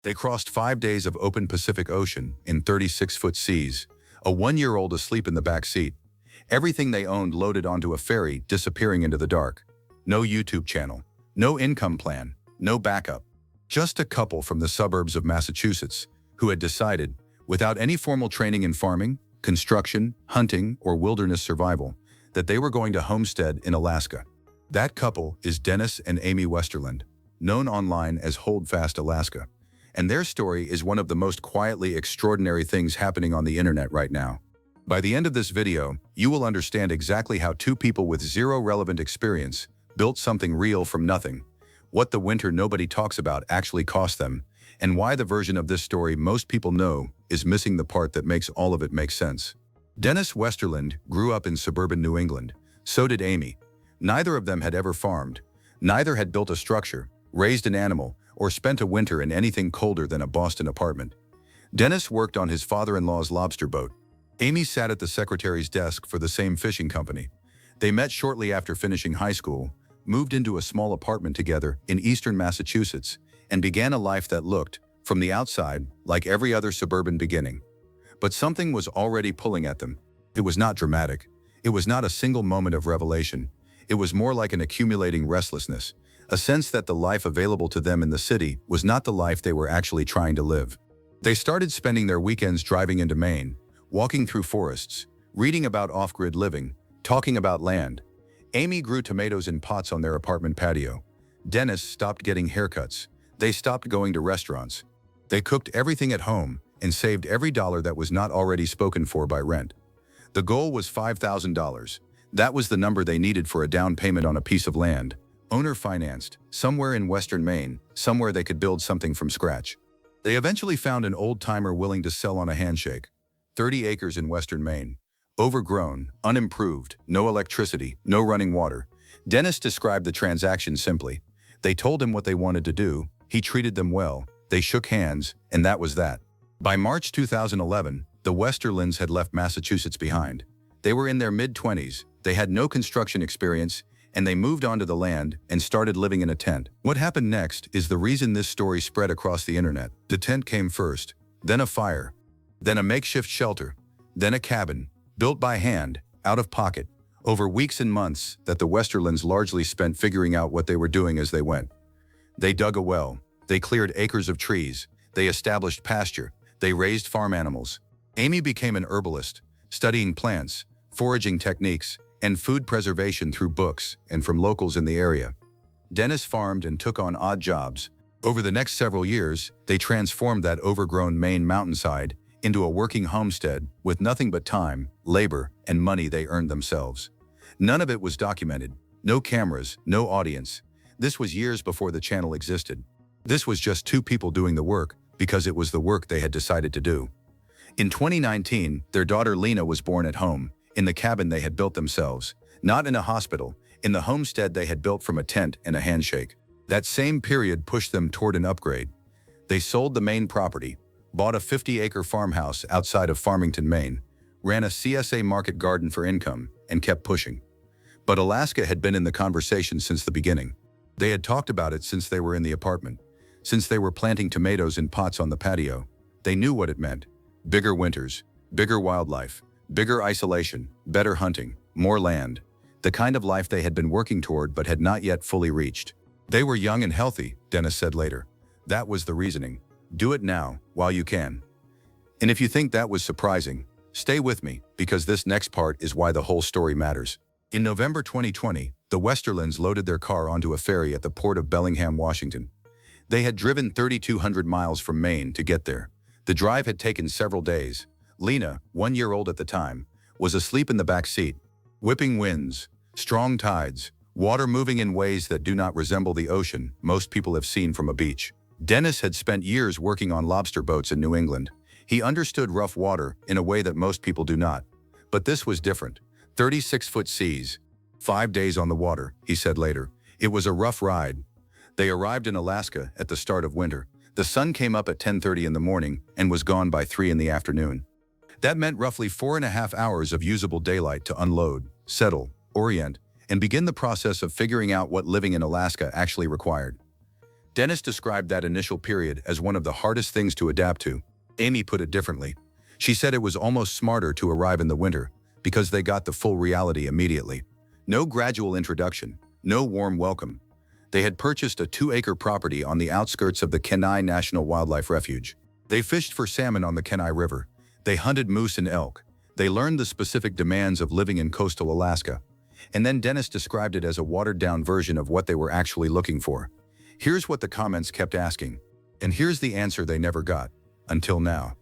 They crossed 5 days of open Pacific Ocean in 36-foot seas, a 1-year-old asleep in the back seat. Everything they owned loaded onto a ferry, disappearing into the dark. No YouTube channel, no income plan, no backup. Just a couple from the suburbs of Massachusetts who had decided, without any formal training in farming, construction, hunting, or wilderness survival, that they were going to homestead in Alaska. That couple is Dennis and Amy Westerland, known online as Holdfast Alaska. And their story is one of the most quietly extraordinary things happening on the internet right now. By the end of this video, you will understand exactly how two people with zero relevant experience built something real from nothing, what the winter nobody talks about actually cost them, and why the version of this story most people know is missing the part that makes all of it make sense. Dennis Westerland grew up in suburban New England. So did Amy. Neither of them had ever farmed. Neither had built a structure, raised an animal, or spent a winter in anything colder than a Boston apartment. Dennis worked on his father-in-law's lobster boat. Amy sat at the secretary's desk for the same fishing company. They met shortly after finishing high school, moved into a small apartment together in eastern Massachusetts, and began a life that looked, from the outside, like every other suburban beginning. But something was already pulling at them. It was not dramatic. It was not a single moment of revelation. It was more like an accumulating restlessness, a sense that the life available to them in the city was not the life they were actually trying to live. They started spending their weekends driving into Maine, walking through forests, reading about off-grid living, talking about land. Amy grew tomatoes in pots on their apartment patio. Dennis stopped getting haircuts. They stopped going to restaurants. They cooked everything at home and saved every dollar that was not already spoken for by rent. The goal was $5,000. That was the number they needed for a down payment on a piece of land, owner-financed, somewhere in western Maine, somewhere they could build something from scratch. They eventually found an old-timer willing to sell on a handshake. 30 acres in western Maine. Overgrown, unimproved, no electricity, no running water. Dennis described the transaction simply. They told him what they wanted to do, he treated them well, they shook hands, and that was that. By March 2011, the Westerlands had left Massachusetts behind. They were in their mid-20s, they had no construction experience, and they moved onto the land and started living in a tent. What happened next is the reason this story spread across the internet. The tent came first, then a fire, then a makeshift shelter, then a cabin, built by hand, out of pocket, over weeks and months that the Westerlands largely spent figuring out what they were doing as they went. They dug a well, they cleared acres of trees, they established pasture, they raised farm animals. Amy became an herbalist, studying plants, foraging techniques, and food preservation through books and from locals in the area. Dennis farmed and took on odd jobs. Over the next several years, they transformed that overgrown Maine mountainside into a working homestead with nothing but time, labor, and money they earned themselves. None of it was documented. No cameras, no audience. This was years before the channel existed. This was just two people doing the work because it was the work they had decided to do. In 2019, their daughter Lena was born at home, in the cabin they had built themselves, not in a hospital, in the homestead they had built from a tent and a handshake. That same period pushed them toward an upgrade. They sold the Maine property, bought a 50-acre farmhouse outside of Farmington, Maine, ran a CSA market garden for income, and kept pushing. But Alaska had been in the conversation since the beginning. They had talked about it since they were in the apartment, since they were planting tomatoes in pots on the patio. They knew what it meant. Bigger winters, bigger wildlife, bigger isolation, better hunting, more land. The kind of life they had been working toward but had not yet fully reached. They were young and healthy, Dennis said later. That was the reasoning. Do it now, while you can. And if you think that was surprising, stay with me, because this next part is why the whole story matters. In November 2020, the Westerlands loaded their car onto a ferry at the port of Bellingham, Washington. They had driven 3,200 miles from Maine to get there. The drive had taken several days. Lena, 1-year-old at the time, was asleep in the back seat. Whipping winds, strong tides, water moving in ways that do not resemble the ocean most people have seen from a beach. Dennis had spent years working on lobster boats in New England. He understood rough water in a way that most people do not. But this was different. 36-foot seas. 5 days on the water, he said later. It was a rough ride. They arrived in Alaska at the start of winter. The sun came up at 10:30 in the morning and was gone by 3 in the afternoon. That meant roughly 4.5 hours of usable daylight to unload, settle, orient, and begin the process of figuring out what living in Alaska actually required. Dennis described that initial period as one of the hardest things to adapt to. Amy put it differently. She said it was almost smarter to arrive in the winter because they got the full reality immediately. No gradual introduction, no warm welcome. They had purchased a 2-acre property on the outskirts of the Kenai National Wildlife Refuge. They fished for salmon on the Kenai River. They hunted moose and elk. They learned the specific demands of living in coastal Alaska. And then Dennis described it as a watered-down version of what they were actually looking for. Here's what the comments kept asking. And here's the answer they never got. Until now.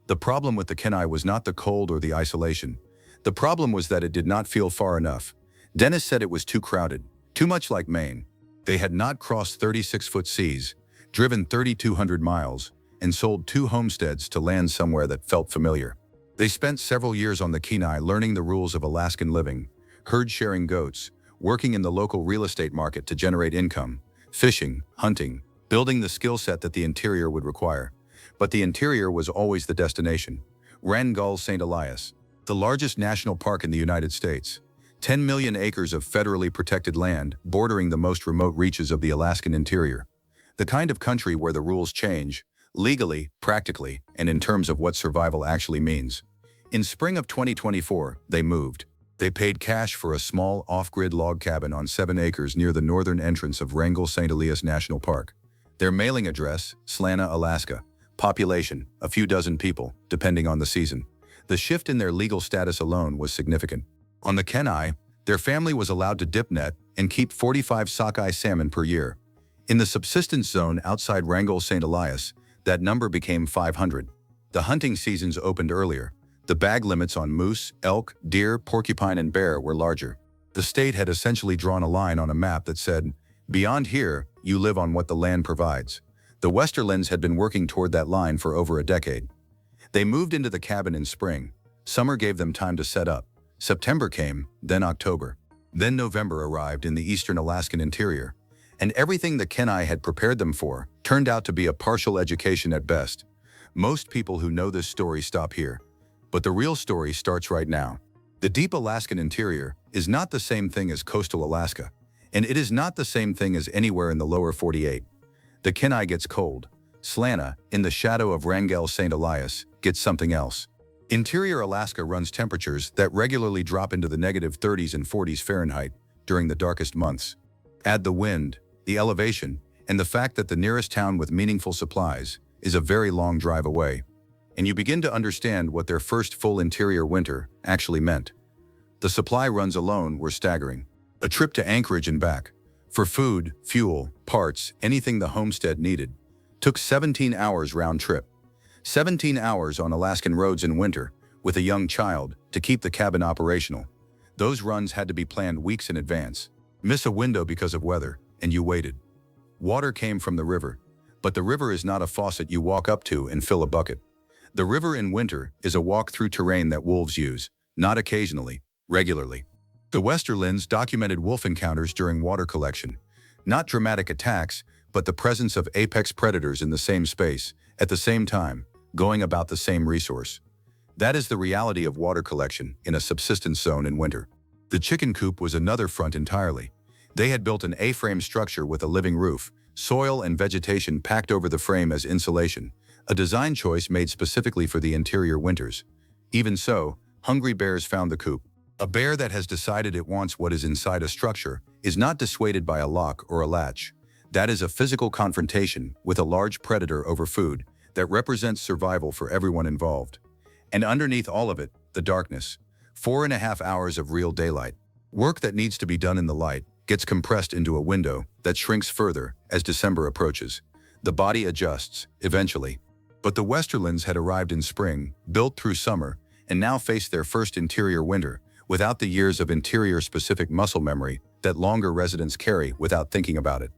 The problem with the Kenai was not the cold or the isolation. The problem was that it did not feel far enough. Dennis said it was too crowded, too much like Maine. They had not crossed 36-foot seas, driven 3,200 miles, and sold 2 homesteads to land somewhere that felt familiar. They spent several years on the Kenai learning the rules of Alaskan living, herd-sharing goats, working in the local real estate market to generate income, fishing, hunting, building the skill set that the interior would require. But the interior was always the destination. Wrangell St. Elias, the largest national park in the United States. 10 million acres of federally protected land bordering the most remote reaches of the Alaskan interior. The kind of country where the rules change, legally, practically, and in terms of what survival actually means. In spring of 2024, they moved. They paid cash for a small off-grid log cabin on 7 acres near the northern entrance of Wrangell St. Elias National Park. Their mailing address, Slana, Alaska. Population, a few dozen people, depending on the season. The shift in their legal status alone was significant. On the Kenai, their family was allowed to dip net and keep 45 sockeye salmon per year. In the subsistence zone outside Wrangell St. Elias, that number became 500. The hunting seasons opened earlier. The bag limits on moose, elk, deer, porcupine, and bear were larger. The state had essentially drawn a line on a map that said, "Beyond here, you live on what the land provides." The Westerlands had been working toward that line for over a decade. They moved into the cabin in spring. Summer gave them time to set up. September came, then October. Then November arrived in the eastern Alaskan interior. And everything the Kenai had prepared them for turned out to be a partial education at best. Most people who know this story stop here. But the real story starts right now. The deep Alaskan interior is not the same thing as coastal Alaska. And it is not the same thing as anywhere in the lower 48. The Kenai gets cold. Slana, in the shadow of Wrangell St. Elias, gets something else. Interior Alaska runs temperatures that regularly drop into the -30s and 40s Fahrenheit during the darkest months. Add the wind, the elevation, and the fact that the nearest town with meaningful supplies is a very long drive away, and you begin to understand what their first full interior winter actually meant. The supply runs alone were staggering. A trip to Anchorage and back, for food, fuel, parts, anything the homestead needed, took 17 hours round trip. 17 hours on Alaskan roads in winter, with a young child, to keep the cabin operational. Those runs had to be planned weeks in advance. Miss a window because of weather, and you waited. Water came from the river, but the river is not a faucet you walk up to and fill a bucket. The river in winter is a walk through terrain that wolves use, not occasionally, regularly. The Westerlands documented wolf encounters during water collection. Not dramatic attacks, but the presence of apex predators in the same space, at the same time, going about the same resource. That is the reality of water collection in a subsistence zone in winter. The chicken coop was another front entirely. They had built an A-frame structure with a living roof, soil and vegetation packed over the frame as insulation, a design choice made specifically for the interior winters. Even so, hungry bears found the coop. A bear that has decided it wants what is inside a structure is not dissuaded by a lock or a latch. That is a physical confrontation with a large predator over food that represents survival for everyone involved. And underneath all of it, the darkness. 4.5 hours of real daylight. Work that needs to be done in the light gets compressed into a window that shrinks further as December approaches. The body adjusts, eventually. But the Westerlands had arrived in spring, built through summer, and now faced their first interior winter, without the years of interior-specific muscle memory that longer residents carry without thinking about it.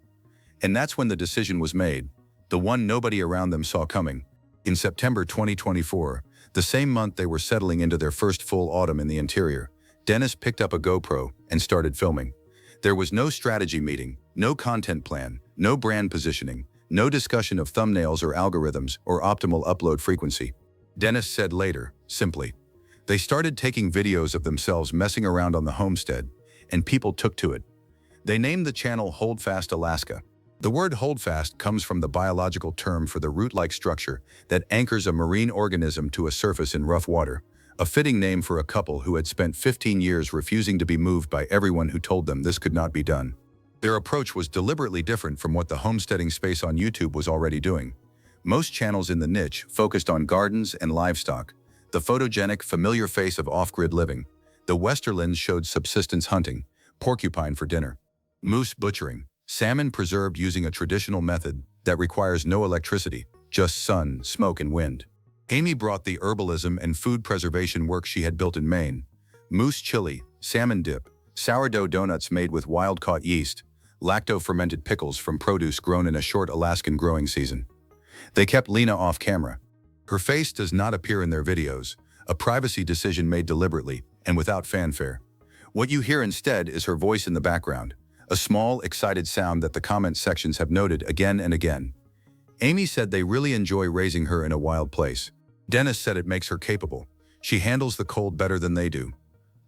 And that's when the decision was made, the one nobody around them saw coming. In September 2024, the same month they were settling into their first full autumn in the interior, Dennis picked up a GoPro and started filming. There was no strategy meeting, no content plan, no brand positioning, no discussion of thumbnails or algorithms or optimal upload frequency. Dennis said later, simply, they started taking videos of themselves messing around on the homestead, and people took to it. They named the channel Holdfast Alaska. The word holdfast comes from the biological term for the root-like structure that anchors a marine organism to a surface in rough water, a fitting name for a couple who had spent 15 years refusing to be moved by everyone who told them this could not be done. Their approach was deliberately different from what the homesteading space on YouTube was already doing. Most channels in the niche focused on gardens and livestock, the photogenic, familiar face of off-grid living. The Westerlands showed subsistence hunting, porcupine for dinner, moose butchering, salmon preserved using a traditional method that requires no electricity, just sun, smoke, and wind. Amy brought the herbalism and food preservation work she had built in Maine. Moose chili, salmon dip, sourdough donuts made with wild-caught yeast, lacto-fermented pickles from produce grown in a short Alaskan growing season. They kept Lena off camera. Her face does not appear in their videos, a privacy decision made deliberately and without fanfare. What you hear instead is her voice in the background, a small, excited sound that the comment sections have noted again and again. Amy said they really enjoy raising her in a wild place. Dennis said it makes her capable. She handles the cold better than they do.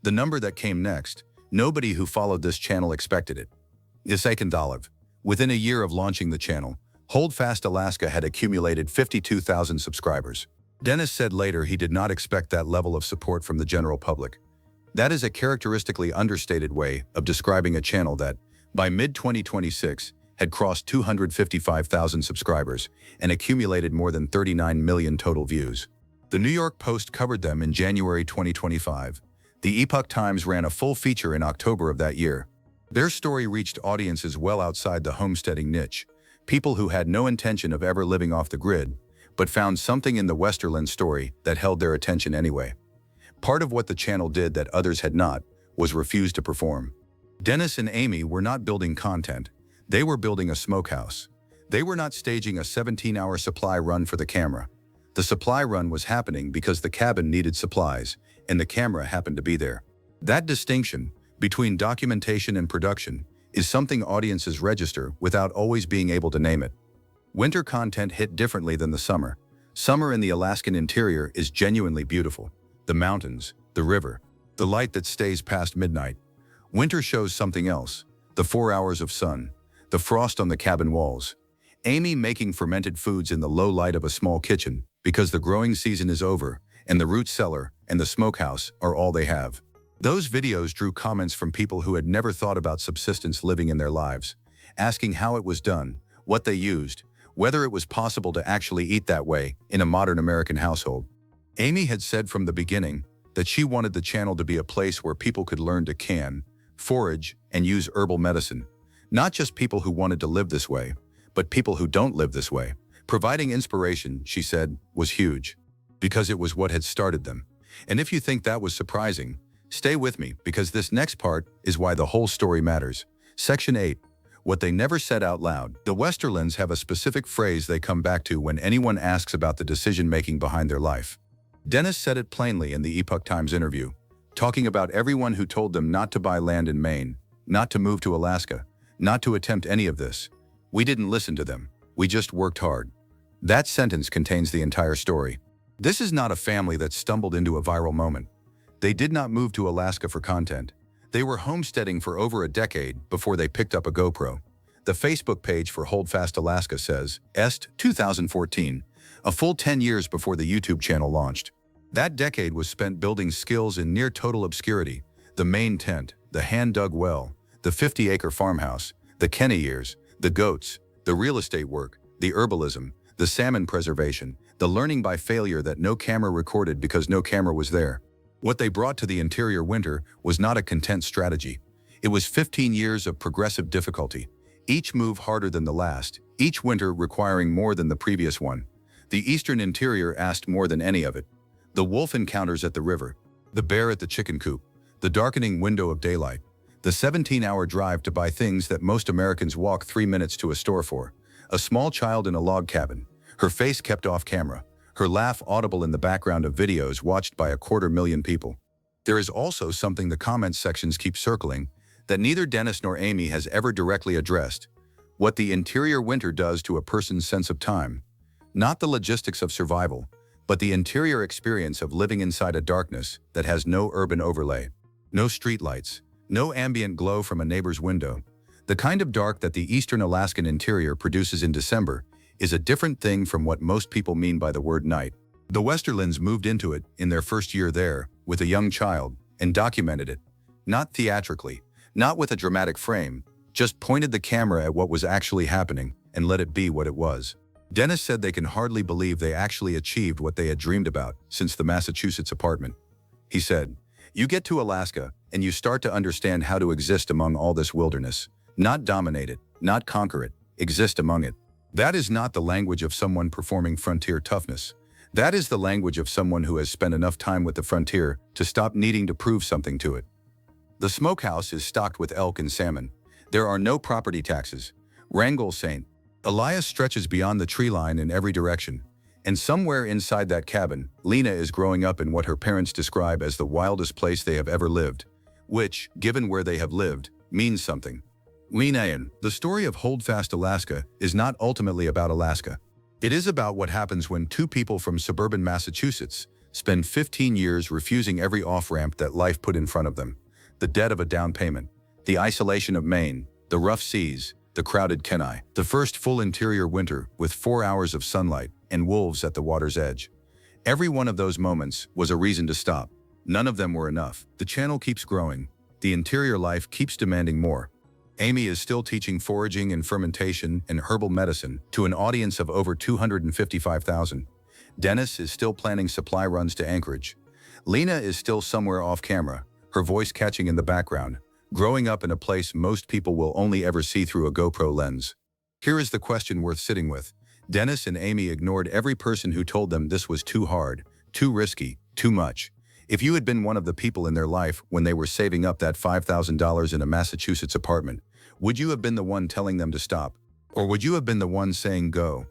The number that came next, nobody who followed this channel expected it. $2,000. Within a year of launching the channel, Holdfast Alaska had accumulated 52,000 subscribers. Dennis said later he did not expect that level of support from the general public. That is a characteristically understated way of describing a channel that, by mid-2026, had crossed 255,000 subscribers and accumulated more than 39 million total views. The New York Post covered them in January 2025. The Epoch Times ran a full feature in October of that year. Their story reached audiences well outside the homesteading niche, people who had no intention of ever living off the grid, but found something in the Westerland story that held their attention anyway. Part of what the channel did that others had not was refuse to perform. Dennis and Amy were not building content. They were building a smokehouse. They were not staging a 17-hour supply run for the camera. The supply run was happening because the cabin needed supplies, and the camera happened to be there. That distinction between documentation and production is something audiences register without always being able to name it. Winter content hit differently than the summer. Summer in the Alaskan interior is genuinely beautiful. The mountains, the river, the light that stays past midnight. Winter shows something else, the 4 hours of sun, the frost on the cabin walls. Amy making fermented foods in the low light of a small kitchen because the growing season is over and the root cellar and the smokehouse are all they have. Those videos drew comments from people who had never thought about subsistence living in their lives, asking how it was done, what they used, whether it was possible to actually eat that way in a modern American household. Amy had said from the beginning that she wanted the channel to be a place where people could learn to can, forage, and use herbal medicine. Not just people who wanted to live this way, but people who don't live this way. Providing inspiration, she said, was huge, because it was what had started them. And if you think that was surprising, stay with me, because this next part is why the whole story matters. Section 8. What they never said out loud. The Westerlands have a specific phrase they come back to when anyone asks about the decision-making behind their life. Dennis said it plainly in the Epoch Times interview, talking about everyone who told them not to buy land in Maine, not to move to Alaska, not to attempt any of this. We didn't listen to them. We just worked hard. That sentence contains the entire story. This is not a family that stumbled into a viral moment. They did not move to Alaska for content. They were homesteading for over a decade before they picked up a GoPro. The Facebook page for Holdfast Alaska says, Est 2014, a full 10 years before the YouTube channel launched. That decade was spent building skills in near total obscurity: the Maine tent, the hand-dug well, the 50-acre farmhouse, the Kenny years, the goats, the real estate work, the herbalism, the salmon preservation, the learning by failure that no camera recorded because no camera was there. What they brought to the interior winter was not a content strategy. It was 15 years of progressive difficulty, each move harder than the last, each winter requiring more than the previous one. The eastern interior asked more than any of it. The wolf encounters at the river, the bear at the chicken coop, the darkening window of daylight, the 17-hour drive to buy things that most Americans walk 3 minutes to a store for, a small child in a log cabin, her face kept off camera, her laugh audible in the background of videos watched by 250,000 people. There is also something the comments sections keep circling that neither Dennis nor Amy has ever directly addressed: what the interior winter does to a person's sense of time. Not the logistics of survival, but the interior experience of living inside a darkness that has no urban overlay, no streetlights, no ambient glow from a neighbor's window. The kind of dark that the eastern Alaskan interior produces in December is a different thing from what most people mean by the word night. The Westerlands moved into it in their first year there with a young child and documented it. Not theatrically, not with a dramatic frame, just pointed the camera at what was actually happening and let it be what it was. Dennis said they can hardly believe they actually achieved what they had dreamed about since the Massachusetts apartment. He said, "You get to Alaska and you start to understand how to exist among all this wilderness. Not dominate it, not conquer it, exist among it." That is not the language of someone performing frontier toughness. That is the language of someone who has spent enough time with the frontier to stop needing to prove something to it. The smokehouse is stocked with elk and salmon. There are no property taxes. Wrangell St. Elias stretches beyond the tree line in every direction. And somewhere inside that cabin, Lena is growing up in what her parents describe as the wildest place they have ever lived, which, given where they have lived, means something. Lena, the story of Holdfast, Alaska, is not ultimately about Alaska. It is about what happens when two people from suburban Massachusetts spend 15 years refusing every off-ramp that life put in front of them. The debt of a down payment, the isolation of Maine, the rough seas, the crowded Kenai, the first full interior winter with 4 hours of sunlight and wolves at the water's edge. Every one of those moments was a reason to stop. None of them were enough. The channel keeps growing. The interior life keeps demanding more. Amy is still teaching foraging and fermentation and herbal medicine to an audience of over 255,000. Dennis is still planning supply runs to Anchorage. Lena is still somewhere off camera, her voice catching in the background, growing up in a place most people will only ever see through a GoPro lens. Here is the question worth sitting with. Dennis and Amy ignored every person who told them this was too hard, too risky, too much. If you had been one of the people in their life when they were saving up that $5,000 in a Massachusetts apartment, would you have been the one telling them to stop? Or would you have been the one saying go?